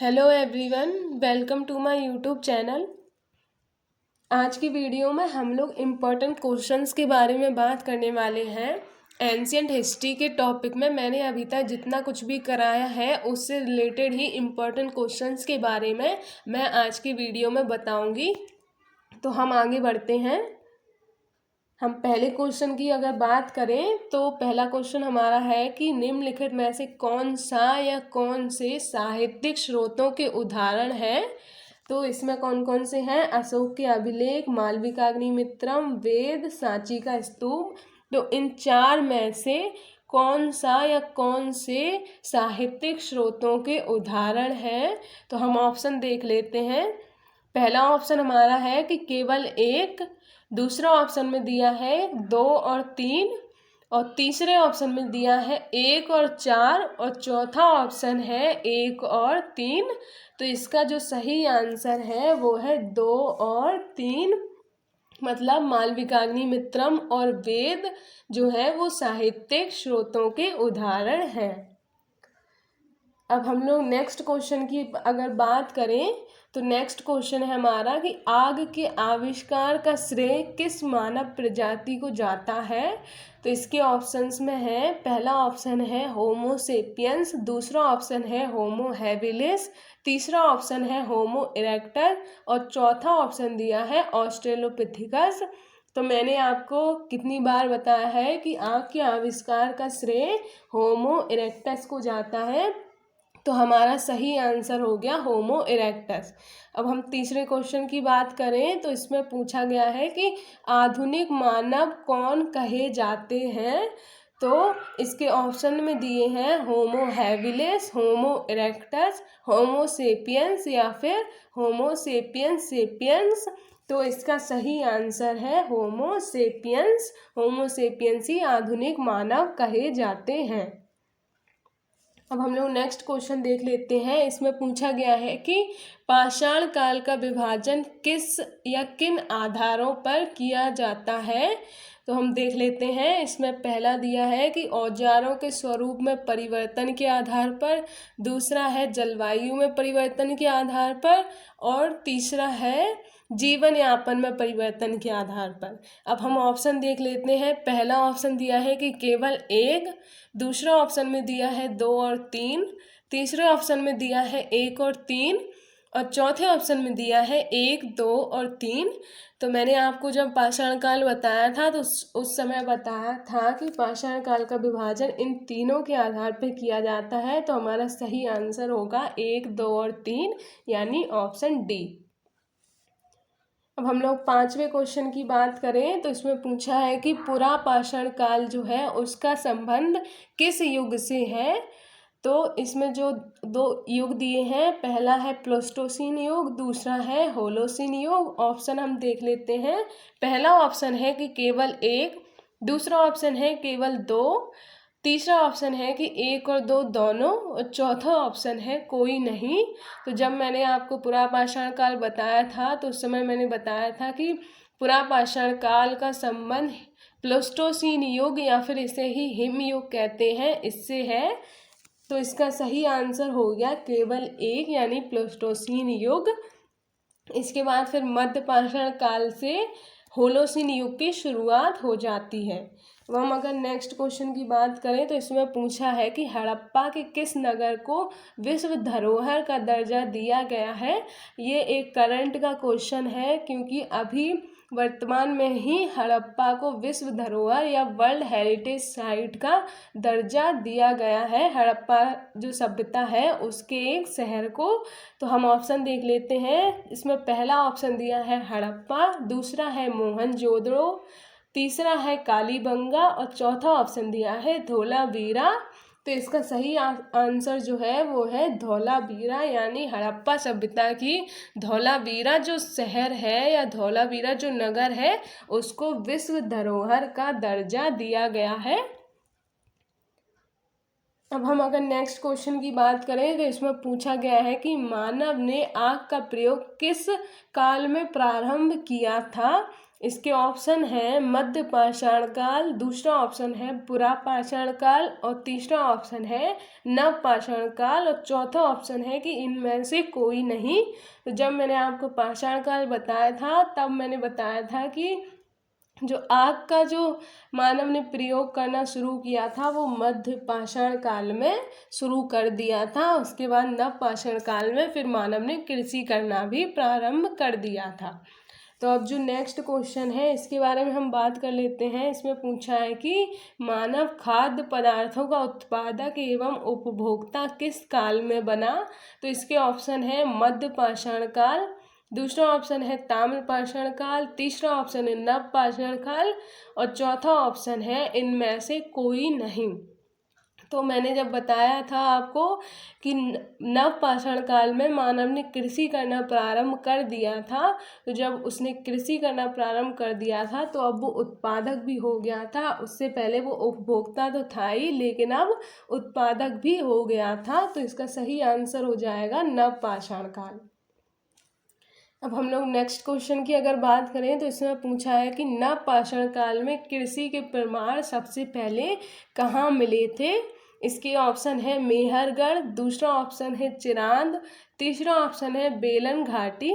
Hello everyone, welcome to my YouTube channel. आज की video में हम लोग इम्पोर्टेंट क्वेश्चंस के बारे में बात करने वाले हैं। एंशिएंट हिस्ट्री के टॉपिक में मैंने अभी तक जितना कुछ भी कराया है उससे रिलेटेड ही इम्पोर्टेंट क्वेश्चंस के बारे में मैं आज की वीडियो में बताऊंगी। तो हम आगे बढ़ते हैं। हम पहले क्वेश्चन की अगर बात करें तो पहला क्वेश्चन हमारा है कि निम्नलिखित में से कौन सा या कौन से साहित्यिक स्रोतों के उदाहरण है। तो इसमें कौन कौन से हैं? अशोक के अभिलेख, मालविकाग्निमित्रम, वेद, सांची का स्तूप। तो इन चार में से कौन सा या कौन से साहित्यिक स्रोतों के उदाहरण हैं? तो हम ऑप्शन देख लेते हैं। पहला ऑप्शन हमारा है कि केवल एक, दूसरा ऑप्शन में दिया है 2 और 3, और तीसरे ऑप्शन में दिया है 1 और 4, और चौथा ऑप्शन है 1 और 3। तो इसका जो सही आंसर है वो है 2 और 3, मतलब मालविकाग्निमित्रम और वेद जो है वो साहित्यिक स्रोतों के उदाहरण हैं। अब हम लोग नेक्स्ट क्वेश्चन की अगर बात करें तो नेक्स्ट क्वेश्चन है हमारा कि आग के आविष्कार का श्रेय किस मानव प्रजाति को जाता है। तो इसके ऑप्शंस में है, पहला ऑप्शन है होमो सेपियंस, दूसरा ऑप्शन है होमो हैबिलिस, तीसरा ऑप्शन है होमो इरेक्टर, और चौथा ऑप्शन दिया है ऑस्ट्रेलोपिथिकस। तो मैंने आपको कितनी बार बताया है कि आग के आविष्कार का श्रेय होमो इरेक्टस को जाता है। तो हमारा सही आंसर हो गया होमो इरेक्टस। अब हम तीसरे क्वेश्चन की बात करें तो इसमें पूछा गया है कि आधुनिक मानव कौन कहे जाते हैं। तो इसके ऑप्शन में दिए हैं होमो हैबिलिस, होमो इरेक्टस, होमो सेपियंस या फिर होमो सेपियंस सेपियंस। तो इसका सही आंसर है होमो सेपियंस। होमो सेपियंस ही आधुनिक मानव कहे जाते हैं। अब हम लोग नेक्स्ट क्वेश्चन देख लेते हैं। इसमें पूछा गया है कि पाषाण काल का विभाजन किस या किन आधारों पर किया जाता है। तो हम देख लेते हैं। इसमें पहला दिया है कि औजारों के स्वरूप में परिवर्तन के आधार पर, दूसरा है जलवायु में परिवर्तन के आधार पर, और तीसरा है जीवन यापन में परिवर्तन के आधार पर। अब हम ऑप्शन देख लेते हैं। पहला ऑप्शन दिया है कि केवल एक, दूसरा ऑप्शन में दिया है 2 और 3, तीसरे ऑप्शन में दिया है 1 और 3, और चौथे ऑप्शन में दिया है 1, 2 और 3। तो मैंने आपको जब पाषाण काल बताया था तो उस समय बताया था कि पाषाण काल का विभाजन इन तीनों के आधार पर किया जाता है। तो हमारा सही आंसर होगा 1, 2 और 3, यानी ऑप्शन डी। अब हम लोग पांचवें क्वेश्चन की बात करें तो इसमें पूछा है कि पुरा पाषाण काल जो है उसका संबंध किस युग से है। तो इसमें जो 2 युग दिए हैं, पहला है प्लेस्टोसीन युग, दूसरा है होलोसीन युग। ऑप्शन हम देख लेते हैं। पहला ऑप्शन है कि केवल एक, दूसरा ऑप्शन है केवल 2, तीसरा ऑप्शन है कि 1 और 2 दोनों, और चौथा ऑप्शन है कोई नहीं। तो जब मैंने आपको पुरा पाषाण काल बताया था तो उस समय मैंने बताया था कि पुरा पाषाण काल का संबंध प्लेस्टोसीन युग या फिर इसे ही हिम युग कहते हैं, इससे है। तो इसका सही आंसर हो गया केवल एक, यानी प्लेस्टोसीन युग। इसके बाद फिर मध्य पाषाण काल से होलोसीन युग की शुरुआत हो जाती है। अब हम अगर नेक्स्ट क्वेश्चन की बात करें तो इसमें पूछा है कि हड़प्पा के किस नगर को विश्व धरोहर का दर्जा दिया गया है। ये एक करंट का क्वेश्चन है क्योंकि अभी वर्तमान में ही हड़प्पा को विश्व धरोहर या वर्ल्ड हेरिटेज साइट का दर्जा दिया गया है। हड़प्पा जो सभ्यता है उसके एक शहर को। तो हम ऑप्शन देख लेते हैं। इसमें पहला ऑप्शन दिया है हड़प्पा, दूसरा है मोहनजोदड़ो, तीसरा है कालीबंगा, और चौथा ऑप्शन दिया है धोलावीरा। तो इसका सही आंसर जो है वो है धौलावीरा, यानी हड़प्पा सभ्यता की धौलावीरा जो शहर है या धौलावीरा जो नगर है उसको विश्व धरोहर का दर्जा दिया गया है। अब हम अगर नेक्स्ट क्वेश्चन की बात करें तो इसमें पूछा गया है कि मानव ने आग का प्रयोग किस काल में प्रारंभ किया था। इसके ऑप्शन है मध्य पाषाण काल, दूसरा ऑप्शन है पुरा पाषाण काल और तीसरा ऑप्शन है नव पाषाण काल और चौथा ऑप्शन है कि इनमें से कोई नहीं। तो जब मैंने आपको पाषाण काल बताया था तब मैंने बताया था कि जो आग का जो मानव ने प्रयोग करना शुरू किया था वो मध्य पाषाण काल में शुरू कर दिया था। उसके बाद नव पाषाण काल में फिर मानव ने कृषि करना भी प्रारंभ कर दिया था। तो अब जो नेक्स्ट क्वेश्चन है इसके बारे में हम बात कर लेते हैं। इसमें पूछा है कि मानव खाद्य पदार्थों का उत्पादक एवं उपभोक्ता किस काल में बना। तो इसके ऑप्शन है मध्य पाषाण काल, दूसरा ऑप्शन है ताम्र पाषाण काल, तीसरा ऑप्शन है नव पाषाण काल और चौथा ऑप्शन है इनमें से कोई नहीं। तो मैंने जब बताया था आपको कि नव पाषाण काल में मानव ने कृषि करना प्रारंभ कर दिया था। तो जब उसने कृषि करना प्रारंभ कर दिया था तो अब वो उत्पादक भी हो गया था। उससे पहले वो उपभोक्ता तो था ही लेकिन अब उत्पादक भी हो गया था। तो इसका सही आंसर हो जाएगा नव पाषाण काल। अब हम लोग नेक्स्ट क्वेश्चन की अगर बात करें तो इसमें पूछा है कि नव पाषाण काल में कृषि के प्रमाण सबसे पहले कहाँ मिले थे। इसके ऑप्शन है मेहरगढ़, दूसरा ऑप्शन है चिरांद, तीसरा ऑप्शन है बेलन घाटी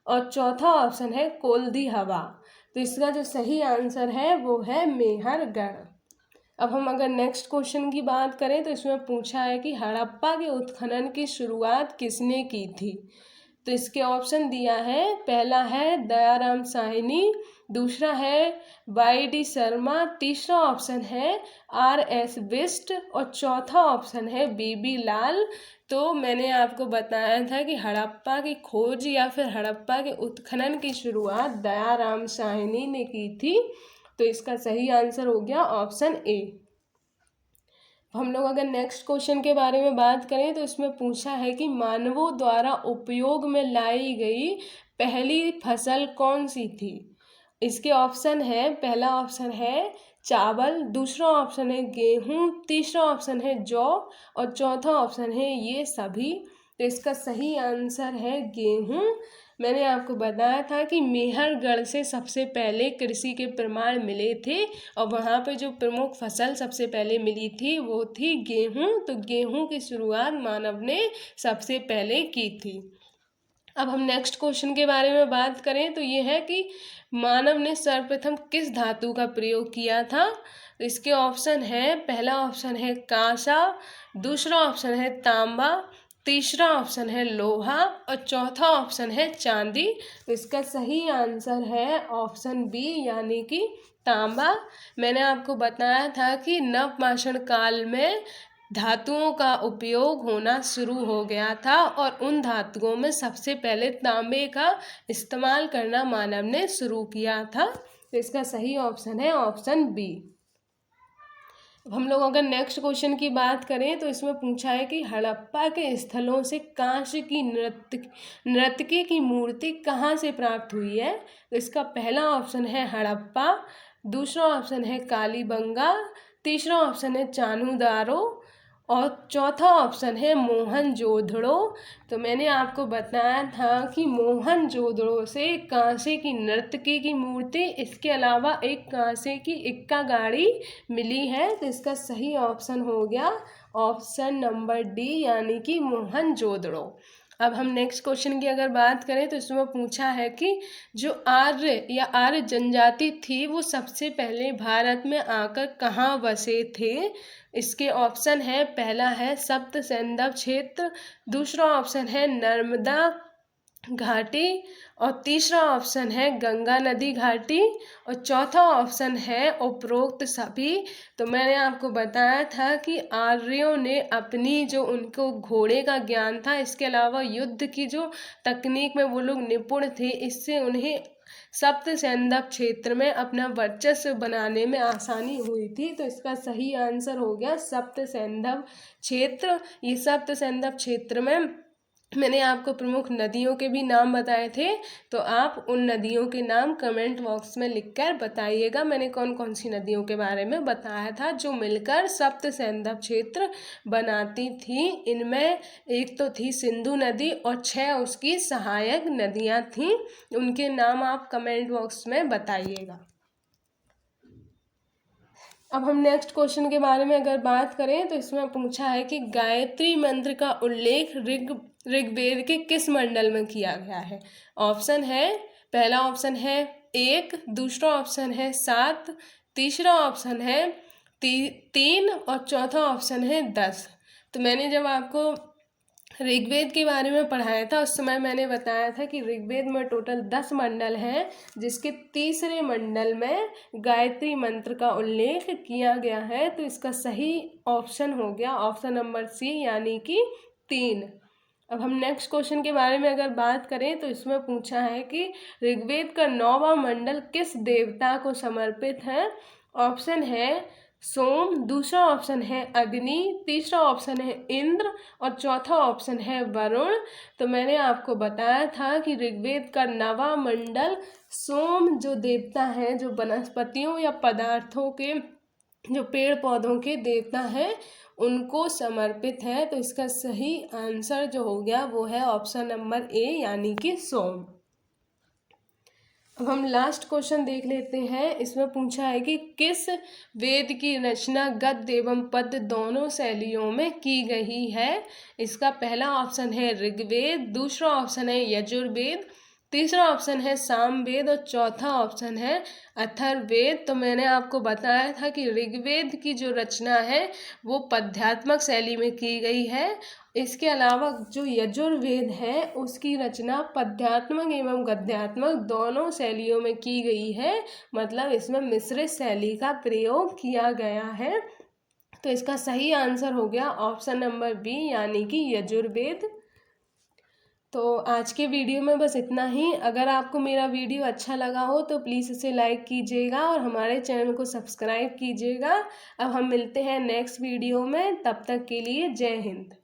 और चौथा ऑप्शन है कोल्दी हवा। तो इसका जो सही आंसर है वो है मेहरगढ़। अब हम अगर नेक्स्ट क्वेश्चन की बात करें तो इसमें पूछा है कि हड़प्पा के उत्खनन की शुरुआत किसने की थी। तो इसके ऑप्शन दिया है, पहला है दयाराम साहनी, दूसरा है वाई.डी. शर्मा, तीसरा ऑप्शन है आर.एस. बिष्ट और चौथा ऑप्शन है बी.बी. लाल। तो मैंने आपको बताया था कि हड़प्पा की खोज या फिर हड़प्पा के उत्खनन की शुरुआत दयाराम साहनी ने की थी। तो इसका सही आंसर हो गया ऑप्शन ए। हम लोग अगर नेक्स्ट क्वेश्चन के बारे में बात करें तो इसमें पूछा है कि मानवों द्वारा उपयोग में लाई गई पहली फसल कौन सी थी। इसके ऑप्शन है, पहला ऑप्शन है चावल, दूसरा ऑप्शन है गेहूं, तीसरा ऑप्शन है जौ और चौथा ऑप्शन है ये सभी। तो इसका सही आंसर है गेहूं। मैंने आपको बताया था कि मेहरगढ़ से सबसे पहले कृषि के प्रमाण मिले थे और वहाँ पे जो प्रमुख फसल सबसे पहले मिली थी वो थी गेहूं। तो गेहूं की शुरुआत मानव ने सबसे पहले की थी। अब हम नेक्स्ट क्वेश्चन के बारे में बात करें तो ये है कि मानव ने सर्वप्रथम किस धातु का प्रयोग किया था। तो इसके ऑप्शन है, पहला ऑप्शन है कांसा, दूसरा ऑप्शन है तांबा, तीसरा ऑप्शन है लोहा और चौथा ऑप्शन है चांदी। तो इसका सही आंसर है ऑप्शन बी यानी कि तांबा। मैंने आपको बताया था कि नव पाषाण काल में धातुओं का उपयोग होना शुरू हो गया था और उन धातुओं में सबसे पहले तांबे का इस्तेमाल करना मानव ने शुरू किया था। तो इसका सही ऑप्शन है ऑप्शन बी। अब हम लोग अगर नेक्स्ट क्वेश्चन की बात करें तो इसमें पूछा है कि हड़प्पा के स्थलों से कांस्य की नर्तकी की मूर्ति कहाँ से प्राप्त हुई है। तो इसका पहला ऑप्शन है हड़प्पा, दूसरा ऑप्शन है कालीबंगा, तीसरा ऑप्शन है चान्होदारो और चौथा ऑप्शन है मोहनजोदड़ो। तो मैंने आपको बताया था कि मोहनजोदड़ो से कांसे की नर्तकी की मूर्ति, इसके अलावा एक कांसे की इक्का गाड़ी मिली है। तो इसका सही ऑप्शन हो गया ऑप्शन नंबर डी यानी कि मोहनजोदड़ो। अब हम नेक्स्ट क्वेश्चन की अगर बात करें तो इसमें पूछा है कि जो आर्य या आर्य जनजाति थी वो सबसे पहले भारत में आकर कहाँ बसे थे। इसके ऑप्शन है, पहला है सप्त सैंधव क्षेत्र, दूसरा ऑप्शन है नर्मदा घाटी और तीसरा ऑप्शन है गंगा नदी घाटी और चौथा ऑप्शन है उपरोक्त सभी। तो मैंने आपको बताया था कि आर्यों ने अपनी जो उनको घोड़े का ज्ञान था, इसके अलावा युद्ध की जो तकनीक में वो लोग निपुण थे, इससे उन्हें सप्त सैंधव क्षेत्र में अपना वर्चस्व बनाने में आसानी हुई थी। तो इसका सही आंसर हो गया सप्त सैंधव क्षेत्र। ये सप्त सैंधव क्षेत्र में मैंने आपको प्रमुख नदियों के भी नाम बताए थे, तो आप उन नदियों के नाम कमेंट बॉक्स में लिखकर बताइएगा। मैंने कौन कौन सी नदियों के बारे में बताया था जो मिलकर सप्त सैंधव क्षेत्र बनाती थी। इनमें एक तो थी सिंधु नदी और 6 उसकी सहायक नदियाँ थीं। उनके नाम आप कमेंट बॉक्स में बताइएगा। अब हम नेक्स्ट क्वेश्चन के बारे में अगर बात करें तो इसमें पूछा है कि गायत्री मंत्र का उल्लेख ऋग्वेद के किस मंडल में किया गया है। ऑप्शन है, पहला ऑप्शन है 1, दूसरा ऑप्शन है 7, तीसरा ऑप्शन है 3 और चौथा ऑप्शन है 10। तो मैंने जब आपको ऋग्वेद के बारे में पढ़ाया था उस समय मैंने बताया था कि ऋग्वेद में टोटल 10 मंडल हैं, जिसके तीसरे मंडल में गायत्री मंत्र का उल्लेख किया गया है। तो इसका सही ऑप्शन हो गया ऑप्शन नंबर सी, यानी कि 3। अब हम नेक्स्ट क्वेश्चन के बारे में अगर बात करें तो इसमें पूछा है कि ऋग्वेद का 9वां मंडल किस देवता को समर्पित है। ऑप्शन है सोम, दूसरा ऑप्शन है अग्नि, तीसरा ऑप्शन है इंद्र और चौथा ऑप्शन है वरुण। तो मैंने आपको बताया था कि ऋग्वेद का 9वां मंडल सोम जो देवता है, जो वनस्पतियों या पदार्थों के, जो पेड़ पौधों के देवता हैं, उनको समर्पित है। तो इसका सही आंसर जो हो गया वो है ऑप्शन नंबर ए, यानी कि सोम। अब हम लास्ट क्वेश्चन देख लेते हैं। इसमें पूछा है कि किस वेद की रचना गद्य एवं पद्य दोनों शैलियों में की गई है। इसका पहला ऑप्शन है ऋग्वेद, दूसरा ऑप्शन है यजुर्वेद, तीसरा ऑप्शन है सामवेद और चौथा ऑप्शन है अथर्ववेद। तो मैंने आपको बताया था कि ऋग्वेद की जो रचना है वो पद्यात्मक शैली में की गई है। इसके अलावा जो यजुर्वेद है उसकी रचना पद्यात्मक एवं गद्यात्मक दोनों शैलियों में की गई है, मतलब इसमें मिश्रित शैली का प्रयोग किया गया है। तो इसका सही आंसर हो गया ऑप्शन नंबर बी, यानी कि यजुर्वेद। तो आज के वीडियो में बस इतना ही। अगर आपको मेरा वीडियो अच्छा लगा हो तो प्लीज़ इसे लाइक कीजिएगा और हमारे चैनल को सब्सक्राइब कीजिएगा। अब हम मिलते हैं नेक्स्ट वीडियो में, तब तक के लिए जय हिंद।